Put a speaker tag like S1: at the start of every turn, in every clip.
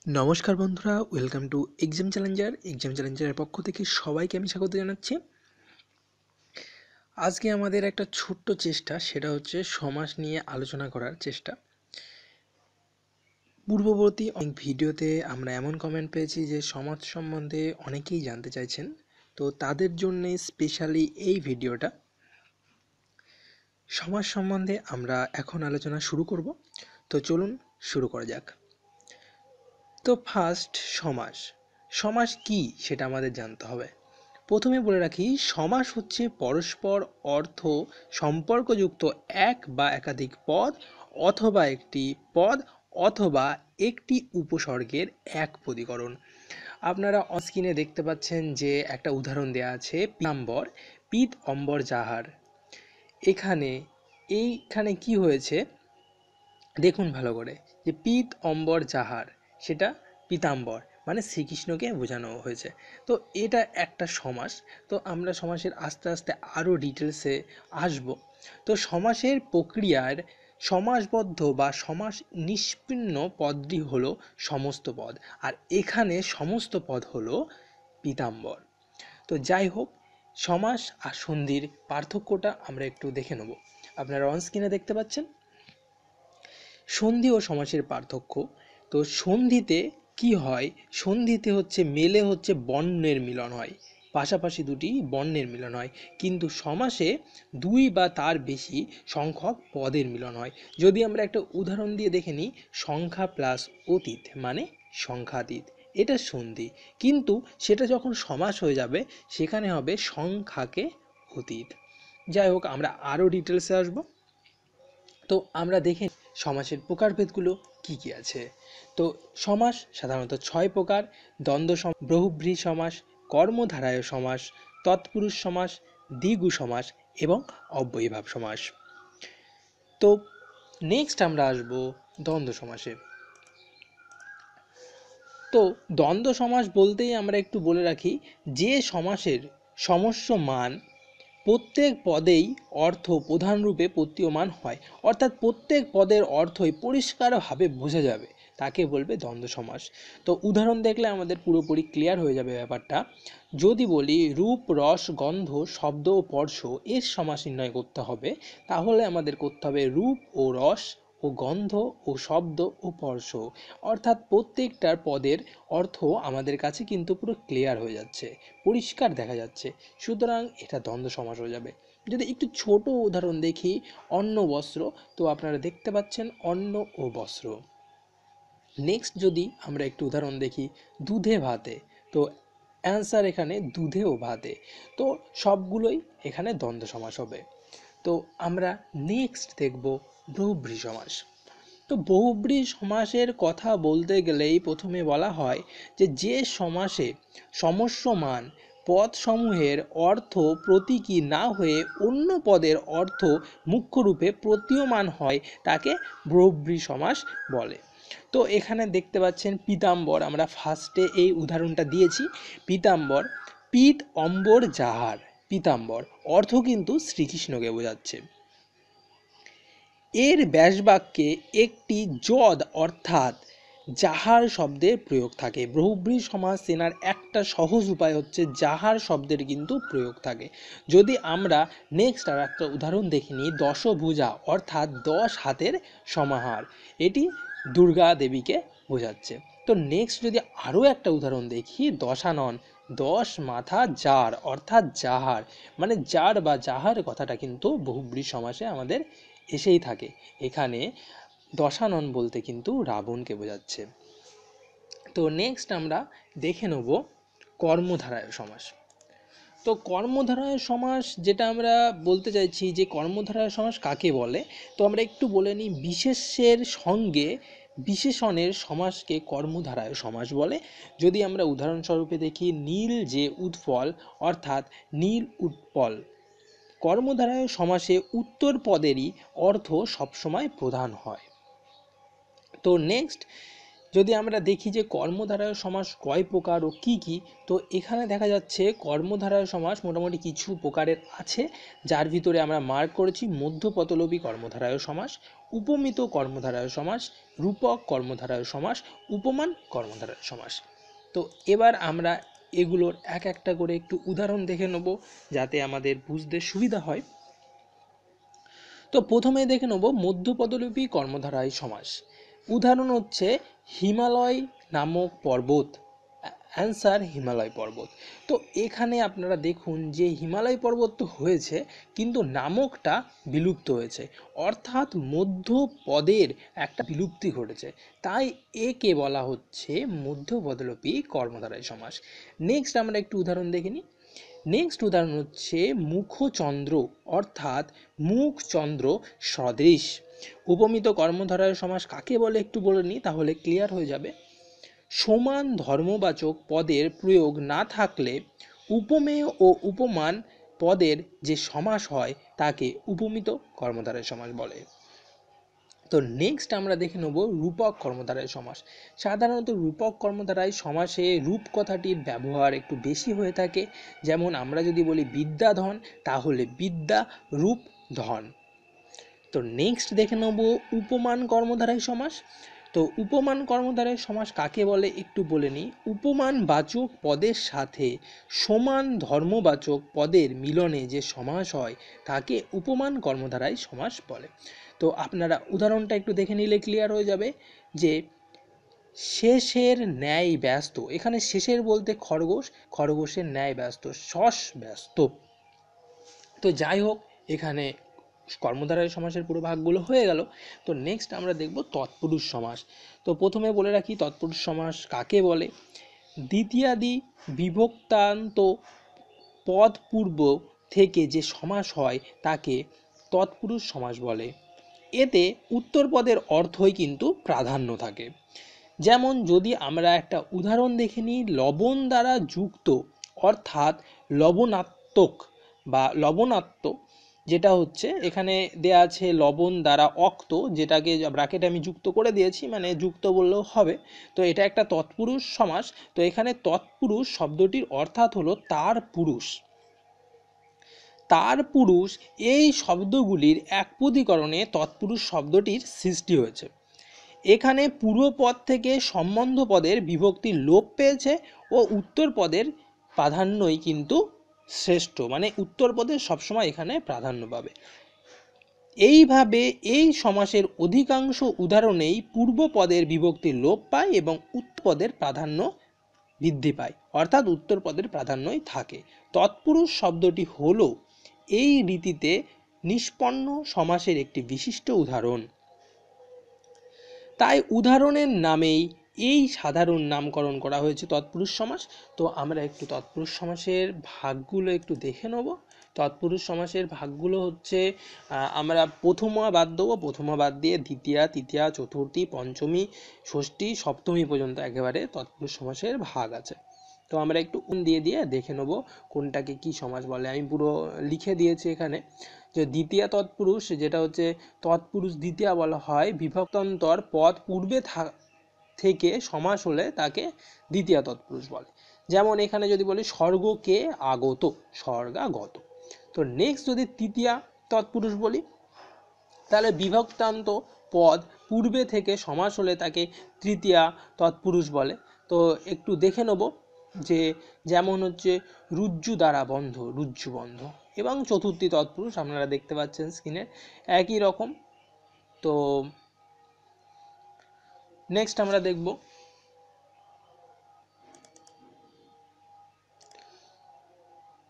S1: নমস্কার বন্ধুরা, welcome to exam চ্যালেঞ্জারের পক্ষ থেকে সবাইকে আমি স্বাগত জানাচ্ছি। আজকে আমাদের একটা ছোট্ট চেষ্টা, সেটা হচ্ছে সমাস নিয়ে আলোচনা করার চেষ্টা। পূর্ববর্তী অনেক ভিডিওতে আমরা এমন কমেন্ট পেয়েছি যে সমাজ সম্বন্ধে অনেকেই জানতে চাইছেন, তো তাদের জন্যে স্পেশালি এই ভিডিওটা। সমাজ সম্বন্ধে আমরা এখন আলোচনা শুরু করব, তো চলুন শুরু করা যাক। তো ফার্স্ট, সমাস কি সেটা আমাদের জানতে হবে। প্রথমে বলে রাখি, সমাস হচ্ছে পরস্পর অর্থ সম্পর্কযুক্ত এক বা একাধিক পদ অথবা একটি পদ অথবা একটি উপসর্গের এক পদীকরণ। আপনারা অনস্ক্রিনে দেখতে পাচ্ছেন যে একটা উদাহরণ দেওয়া আছে, পীতাম্বর পিত অম্বর যাহার। এইখানে কি হয়েছে দেখুন ভালো করে, যে পিত অম্বর যাহার, সেটা পীতাম্বর মানে শ্রীকৃষ্ণকে বোঝানো হয়েছে। তো এটা একটা সমাস। তো আমরা সমাসের আস্তে আস্তে আরও ডিটেলসে আসব। তো সমাসের প্রক্রিয়ার সমাসবদ্ধ বা সমাস নিষ্পন্ন পদটি হলো সমস্ত পদ, আর এখানে সমস্ত পদ হলো পীতাম্বর। তো যাই হোক, সমাস আর সন্ধির পার্থক্যটা আমরা একটু দেখে নেব। আপনারা অনস্ক্রিনে দেখতে পাচ্ছেন সন্ধি ও সমাসের পার্থক্য। তো সন্ধিতে কি হয়, সন্ধিতে মেলে বর্ণের মিলন হয়, পাশাপাশি দুটি বর্ণের মিলন হয়, কিন্তু সমাসে দুই বা তার বেশি সংখ্যক পদের মিলন হয়। যদি আমরা একটা উদাহরণ দিয়ে দেখে নিই, সংখ্যা প্লাস অতীত মানে সংখ্যাতীত, এটা সন্ধি। কিন্তু সেটা যখন সমাস হয়ে যাবে, সেখানে হবে সংখ্যাকে অতীত। যাই হোক, আমরা আরও ডিটেলসে আসবো। তো আমরা দেখে সমাসের প্রকারভেদগুলো কি কি আছে। তো সমাস সাধারণত 6 প্রকার: দ্বন্দ্ব সমাস, বহুব্রীহি সমাস, কর্মধারয় সমাস, তৎপুরুষ সমাস, দ্বিগু সমাস এবং অব্যয়ীভাব সমাস। তো নেক্সট আমরা আসব দ্বন্দ্ব সমাসে। তো দ্বন্দ্ব সমাস বলতেই আমরা একটু বলে রাখি, যে সমাসের সমস্ত মান প্রত্যেক পদেই অর্থ প্রধানরূপে প্রতীয়মান হয়, অর্থাৎ প্রত্যেক পদের অর্থই পরিষ্কারভাবে বোঝা যাবে, তাকে বলবে দ্বন্দ্ব সমাস। তো উদাহরণ দেখলে আমাদের পুরোপুরি ক্লিয়ার হয়ে যাবে ব্যাপারটা। যদি বলি রূপ রস গন্ধ শব্দ ও স্পর্শ এর সমাস নির্ণয় করতে হবে, তাহলে আমাদের করতে হবে রূপ ও রস ও গন্ধ ও শব্দ ও স্পর্শ, অর্থাৎ প্রত্যেকটার পদের অর্থ আমাদের কাছে কিন্তু পুরো ক্লিয়ার হয়ে যাচ্ছে, পরিষ্কার দেখা যাচ্ছে, সুতরাং এটা দ্বন্দ্ব সমাস হয়ে যাবে। যদি একটু ছোট উদাহরণ দেখি, অন্ন বস্ত্র, তো আপনারা দেখতে পাচ্ছেন অন্ন ও বস্ত্র। নেক্সট যদি আমরা একটু উদাহরণ দেখি, দুধে ভাতে, তো অ্যান্সার এখানে দুধে ও ভাতে। তো সবগুলোই এখানে দ্বন্দ্ব সমাস হবে। তো আমরা নেক্সট দেখব বহুব্রীহি সমাস। তো বহুব্রীহি সমাসের কথা বলতে গেলেই প্রথমে বলা হয় যে সমাসে সমস্যমান পদসমূহের অর্থ প্রতীকী না হয়ে অন্য পদের অর্থ মুখ্যরূপে প্রতীয়মান হয়, তাকে বহুব্রীহি সমাস বলে। তো এখানে দেখতে পাচ্ছেন পীতাম্বর, আমরা ফার্স্টে এই উদাহরণটা দিয়েছি, পীতাম্বর পিত অম্বর যাহার। পীতাম্বর অর্থ কিন্তু শ্রীকৃষ্ণকে বোঝাচ্ছে। এর ব্যাসবাক্যে একটি যদ অর্থাৎ যাহার শব্দের প্রয়োগ থাকে। বহুব্রীহি সমাস চেনার একটা সহজ উপায় হচ্ছে যাহার শব্দের কিন্তু প্রয়োগ থাকে। যদি আমরা নেক্সট আর একটা উদাহরণ দেখে নিই, দশভুজা অর্থাৎ 10 হাতের সমাহার, এটি দুর্গা দেবীকে বোঝাচ্ছে। তো নেক্সট যদি আরও একটা উদাহরণ দেখি, দশানন 10 মাথা যার অর্থাৎ যাহার, মানে যার বা যাহার কথাটা কিন্তু বহুব্রীহি সমাসে আমাদের এসেই থাকে। এখানে দশানন বলতে কিন্তু রাবণকে বোঝাচ্ছে। তো নেক্সট আমরা দেখে নেব কর্মধারয় সমাস। তো কর্মধারয় সমাস যেটা আমরা বলতে চাইছি, যে কর্মধারয় সমাস কাকে বলে, তো আমরা একটু বলে নিই। বিশেষ্যের সঙ্গে বিশেষণের সমাসকে কর্মধারয় সমাস বলে। যদি আমরা উদাহরণস্বরূপে দেখি, নীল যে উৎপল অর্থাৎ নীল উৎপল। কর্মধারয় সমাসে উত্তর পদেরই অর্থ সবসময় প্রধান হয়। তো নেক্সট যদি আমরা দেখি যে কর্মধারয় সমাস কয় প্রকার ও কি কি, তো এখানে দেখা যাচ্ছে কর্মধারয় সমাস মোটামুটি কিছু প্রকারের আছে, যার ভিতরে আমরা মার্ক করেছি মধ্যপদলোপী কর্মধারয় সমাস, উপমিত কর্মধারয় সমাস, রূপক কর্মধারয় সমাস, উপমান কর্মধারয় সমাস। তো এবার আমরা এগুলোর এক একটা করে একটু উদাহরণ দেখে নেব যাতে আমাদের বুঝতে সুবিধা হয়। তো প্রথমে দেখে নেব মধ্যপদলোপী কর্মধারয় সমাস। উদাহরণ হচ্ছে হিমালয় নামক পর্বত, অ্যান্সার হিমালয় পর্বত। তো এখানে আপনারা দেখুন যে হিমালয় পর্বত তো হয়েছে কিন্তু নামকটা বিলুপ্ত হয়েছে, অর্থাৎ মধ্যপদের একটা বিলুপ্তি ঘটেছে, তাই একে বলা হচ্ছে মধ্যপদলোপী কর্মধারয় সমাস। নেক্সট আমরা একটু উদাহরণ দেখে নিই। নেক্সট উদাহরণ হচ্ছে মুখচন্দ্র, অর্থাৎ মুখচন্দ্র সদৃশ। উপমিত কর্মধারয় সমাস কাকে বলে একটু বলে নিই, তাহলে ক্লিয়ার হয়ে যাবে। সমান ধর্মবাচক পদের প্রয়োগ না থাকলে উপমেয় ও উপমান পদের যে সমাস হয় তাকে উপমিত কর্মধারয় সমাস বলে। তো নেক্সট আমরা দেখে নেব রূপক কর্মধারয় সমাস। সাধারণত রূপক কর্মধারয় সমাসে রূপ কথাটির ব্যবহার একটু বেশি হয়ে থাকে। যেমন আমরা যদি বলি বিদ্যাধন, তাহলে বিদ্যা রূপ ধন। তো নেক্সট দেখে নেব উপমান কর্মধারয় সমাস। তো উপমান কর্মধারয় সমাস কাকে বলে একটু বলে নিই। উপমান বাচক পদের সাথে সমান ধর্মবাচক পদের মিলনে যে সমাস হয় তাকে উপমান কর্মধারয় সমাস বলে। তো আপনারা উদাহরণটা একটু দেখে নিলে ক্লিয়ার হয়ে যাবে যে শেষের ন্যায় ব্যস্ত, এখানে শেষের বলতে খরগোশ, খরগোশের ন্যায় ব্যস্ত, শশ ব্যস্ত। তো যাই হোক, এখানে কর্মধারয় সমাসের পুরো ভাগগুলো হয়ে গেল। তো নেক্সট আমরা দেখব তৎপুরুষ সমাস। তো প্রথমে বলে রাখি তৎপুরুষ সমাস কাকে বলে। দ্বিতীয়াদি বিভক্তান্ত পদ পূর্ব থেকে যে সমাস হয় তাকে তৎপুরুষ সমাস বলে। এতে উত্তর পদের অর্থই কিন্তু প্রাধান্য থাকে। যেমন যদি আমরা একটা উদাহরণ দেখে নিই, লবণ দ্বারা যুক্ত, অর্থাৎ লবণাত্মক বা লবণাত্ম, যেটা হচ্ছে এখানে দেয়া আছে লবণ দ্বারা অক্ত, যেটাকে ব্র্যাকেটে আমি যুক্ত করে দিয়েছি, মানে যুক্ত বললেও হবে। তো এটা একটা তৎপুরুষ সমাস। তো এখানে তৎপুরুষ শব্দটির অর্থাৎ হলো তার পুরুষ। তার পুরুষ এই শব্দগুলির একপদীকরণে তৎপুরুষ শব্দটির সৃষ্টি হয়েছে। এখানে পূর্বপদ থেকে সম্বন্ধ পদের বিভক্তি লোপ পেয়েছে ও উত্তর পদের প্রাধান্যই কিন্তু শ্রেষ্ঠ, মানে উত্তর পদের সবসময় এখানে প্রাধান্য পাবে। এইভাবে এই সমাসের অধিকাংশ উদাহরণেই পূর্ব পদের বিভক্তি লোপ পায় এবং উত্তর পদের প্রাধান্য বৃদ্ধি পায়, অর্থাৎ উত্তর পদের প্রাধান্যই থাকে। তৎপুরুষ শব্দটি হলো এই রীতিতে নিষ্পন্ন সমাসের একটি বিশিষ্ট উদাহরণ। তাই উদাহরণের নামেই এই সাধারণ নামকরণ করা হয়েছে তৎপুরুষ সমাস। তো আমরা একটু তৎপুরুষ সমাসের ভাগগুলো একটু দেখে নেব। তৎপুরুষ সমাসের ভাগগুলো হচ্ছে, আমরা প্রথমা বাদ দেবো, প্রথমা বাদ দিয়ে দ্বিতীয়া, তৃতীয়া, চতুর্থী, পঞ্চমী, ষষ্ঠী, সপ্তমী পর্যন্ত একেবারে তৎপুরুষ সমাসের ভাগ আছে। তো আমরা একটু দিয়ে দিয়ে দেখে নেব কোনটাকে কি সমাস বলে। আমি পুরো লিখে দিয়েছি এখানে যে দ্বিতীয়া তৎপুরুষ, যেটা হচ্ছে তৎপুরুষ দ্বিতীয়া বলা হয়, বিভক্তান্তর পদ পূর্বে থেকে সমাস হলে তাকে দ্বিতীয়া তৎপুরুষ বলে। যেমন এখানে যদি বলি স্বর্গকে আগত, স্বর্গাগত। তো নেক্সট যদি তৃতীয়া তৎপুরুষ বলি, তাহলে বিভক্তান্ত পদ পূর্বে থেকে সমাস হলে তাকে তৃতীয়া তৎপুরুষ বলে। তো একটু দেখে নেব যে যেমন হচ্ছে রুজ্জু দ্বারা বন্ধ, রুজ্জু বন্ধ। এবং চতুর্থী তৎপুরুষ আপনারা দেখতে পাচ্ছেন স্ক্রিনে একই রকম। তো নেক্সট আমরা দেখব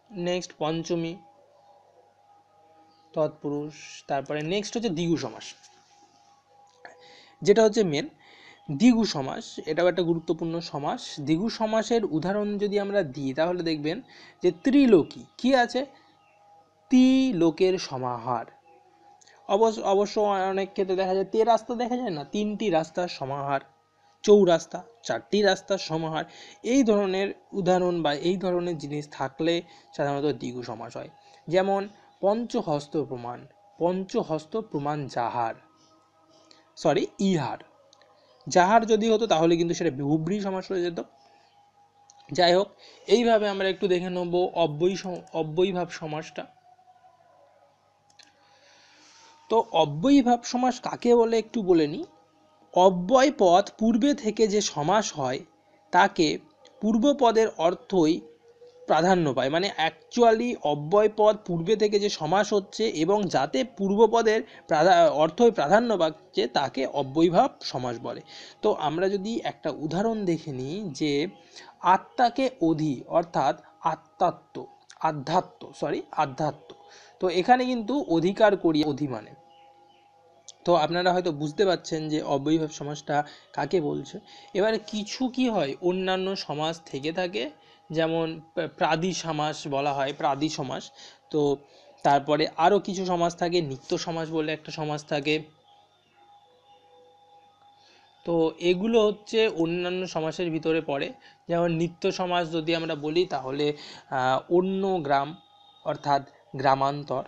S1: নেক্সট পঞ্চমী তৎপুরুষ। তারপরে নেক্সট হচ্ছে দ্বিগু সমাস, যেটা হচ্ছে মেন দ্বিগু সমাস। এটাও একটা গুরুত্বপূর্ণ সমাস। দ্বিগু সমাসের উদাহরণ যদি আমরা দিই তাহলে দেখবেন যে ত্রিলোকি কি আছে, ত্রিলোকের সমাহার। অবশ্য অনেক ক্ষেত্রে দেখা যায় রাস্তা দেখা যায় না, তিনটি রাস্তার সমাহার, চৌরাস্তা, চারটি রাস্তার সমাহার। এই ধরনের উদাহরণ বা এই ধরনের জিনিস থাকলে সাধারণত দ্বিগু সমাস হয়। যেমন পঞ্চহস্ত প্রমাণ, পঞ্চহস্ত প্রমাণ যাহার, ইহার। যাহার যদি হতো তাহলে কিন্তু সেটা বহুব্রীহি সমাস হয়ে যেত। যাই হোক, এইভাবে আমরা একটু দেখে নেব অব্যয়ীভাব সমাসটা। তো অব্যয়ীভাব সমাস কাকে বলে একটু বলে নিই। অব্যয় পদ পূর্বে থেকে যে সমাস হয় তাকে পূর্বপদের অর্থই প্রাধান্য পায়, মানে অ্যাকচুয়ালি অব্যয় পদ পূর্বে থেকে যে সমাস হচ্ছে এবং যাতে পূর্বপদের অর্থই প্রাধান্য পাচ্ছে তাকে অব্যয়ীভাব সমাস বলে। তো আমরা যদি একটা উদাহরণ দেখে নিই যে আত্মাকে অধি অর্থাৎ আধ্যাত্ম, তো এখানে কিন্তু অধিকার করি অধি মানে। তো আপনারা হয়তো বুঝতে পারছেন যে অব্যয়ীভাব সমাসটা কাকে বলছে। এবারে কিছু কি হয় অন্যান্য সমাস থেকে থাকে, যেমন প্রাদি সমাস বলা হয়, প্রাদি সমাস। তো তারপরে আরও কিছু সমাস থাকে, নিত্য সমাস বলে একটা সমাস থাকে। তো এগুলো হচ্ছে অন্যান্য সমাসের ভিতরে পড়ে। যেমন নিত্য সমাস যদি আমরা বলি তাহলে অন্য গ্রাম অর্থাৎ গ্রামান্তর।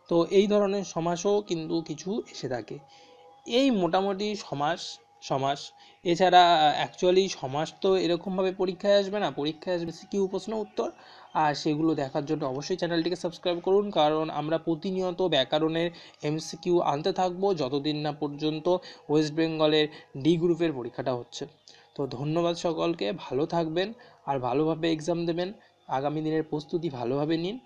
S1: তো এই ধরনের সমাসও কিন্তু কিছু এসে থাকে। এই মোটামুটি সমাস সমাস এছাড়া অ্যাকচুয়ালি সমাস তো এরকমভাবে পরীক্ষায় আসবে না, পরীক্ষায় আসবে সিকিউ প্রশ্ন উত্তর। আর সেগুলো দেখার জন্য অবশ্যই চ্যানেলটিকে সাবস্ক্রাইব করুন, কারণ আমরা প্রতিনিয়ত ব্যাকরণের এমসিকিউ আনতে থাকবো যতদিন না পর্যন্ত ওয়েস্ট বেঙ্গলের ডি গ্রুপের পরীক্ষাটা হচ্ছে। তো ধন্যবাদ সকলকে, ভালো থাকবেন আর ভালোভাবে এক্সাম দেবেন, আগামী দিনের প্রস্তুতি ভালোভাবে নিন।